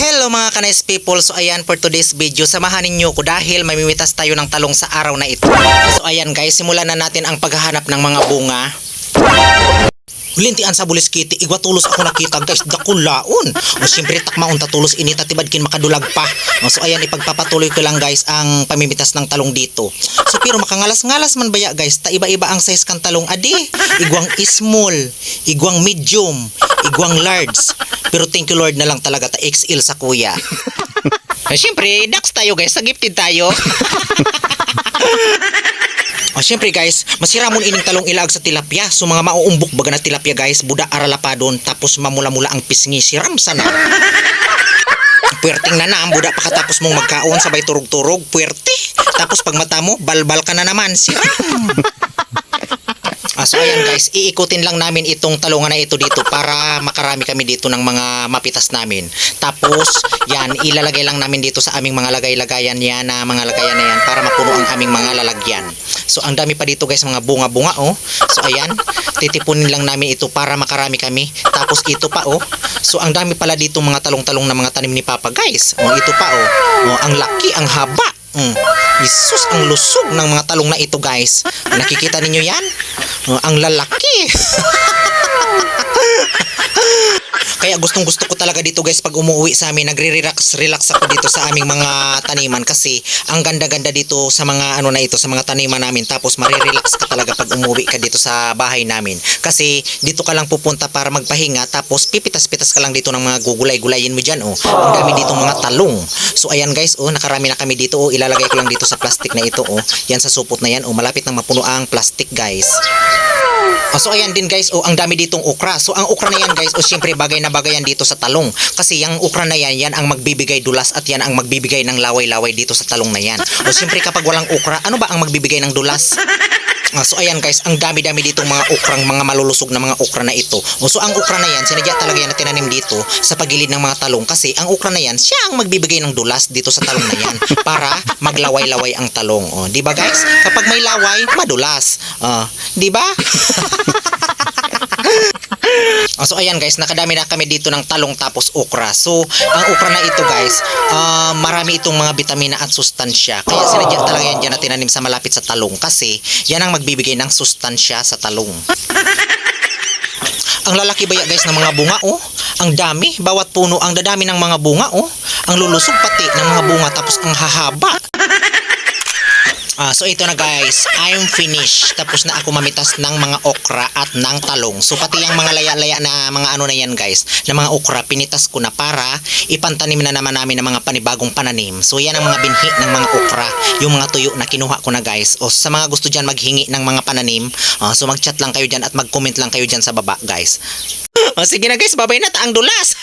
Hello mga ka-nice people, so ayan for today's video, samahan ninyo ko dahil mamimitas tayo ng talong sa araw na ito. So ayan guys, simulan na natin ang paghahanap ng mga bunga. Lintian sa bulis kiti, igwa tulos ako nakita guys, dakulaon. O siyempre takmaon tatulos inita tibadkin makadulag pa. So ayan, ipagpapatuloy ko lang guys ang pamimitas ng talong dito. So pero makangalas-ngalas man baya guys, ta iba-iba ang size kan talong adi. Igwang small, igwang medium, igwang large. Pero thank you Lord na lang talaga ta XL sa kuya. Siyempre, dax tayo guys, sa gifted tayo. Siyempre guys, masiramon ining talong ilag sa tilapia. So mga mauumbok baga na tilapia guys, buda aralapadon tapos mamula-mula ang pisngi, siram sana. Puwerteng na ang buda pagkatapos mong magkaon sabay turog-turog, puwerte. Tapos pag mata mo, balbal ka na naman, siram. So ayan guys, iikutin lang namin itong talungan na ito dito para makarami kami dito ng mga mapitas namin. Tapos yan, ilalagay lang namin dito sa aming mga lagay-lagayan yan na mga lagayan na yan para mapuno ang aming mga lalagyan. So ang dami pa dito guys, mga bunga-bunga oh. So ayan, titipunin lang namin ito para makarami kami. Tapos ito pa oh. So ang dami pala dito mga talong-talong na mga tanim ni Papa guys. Oh, ito pa oh. Oh, ang laki, ang haba. Isus, ang lusog ng mga talong na ito guys. Nakikita ninyo yan? Ang lalaki. Kaya gustong gusto ko talaga dito guys pag umuwi sa amin, nagre-relax ako dito sa aming mga taniman kasi ang ganda-ganda dito sa mga ano na ito, sa mga taniman namin. Tapos marirelax ka talaga pag umuwi ka dito sa bahay namin kasi dito ka lang pupunta para magpahinga tapos pipitas-pitas ka lang dito ng mga gugulay-gulayin mo dyan oh. Ang dami ditong mga talong. So ayan guys oh, nakarami na kami dito oh. Ilalagay ko lang dito sa plastic na ito oh. Yan sa supot na yan oh, malapit nang mapuno ang plastic guys. So ayan din guys oh, ang dami ditong okra. So ang okra na yan guys oh, syempre bagay na bagay yan dito sa talong kasi yung okra na yan, yan ang magbibigay dulas at yan ang magbibigay ng laway-laway dito sa talong na yan. O syempre kapag walang okra, ano ba ang magbibigay ng dulas? So ayan guys, ang dami-dami ditong mga okrang, mga malulusog na mga okra na ito. So ang okra na yan, sinadya talaga yan na tinanim dito sa pagilid ng mga talong kasi ang okra na yan, siya ang magbibigay ng dulas dito sa talong na yan para maglaway-laway ang talong. Di ba guys? Kapag may laway, madulas. Di ba? So ayan guys, nakadami na kami dito ng talong tapos okra. So ang okra na ito guys, marami itong mga bitamina at sustansya. Kaya sinadya talaga yan dyan na tinanim sa malapit sa talong kasi yan ang magbibigay ng sustansya sa talong. Ang lalaki baya guys ng mga bunga oh. Ang dami, bawat puno ang dadami ng mga bunga oh. Ang lulusog pati ng mga bunga tapos ang hahaba. So ito na guys, I'm finished. Tapos na ako mamitas ng mga okra at ng talong. So pati yung mga laya-laya na mga ano na yan guys, na mga okra, pinitas ko na para ipantanim na naman namin ng mga panibagong pananim. So yan ang mga binhi ng mga okra, yung mga tuyo na kinuha ko na guys. O sa mga gusto dyan maghingi ng mga pananim, so mag-chat lang kayo dyan at mag-comment lang kayo dyan sa baba guys. Sige na guys, babay na taang dulas.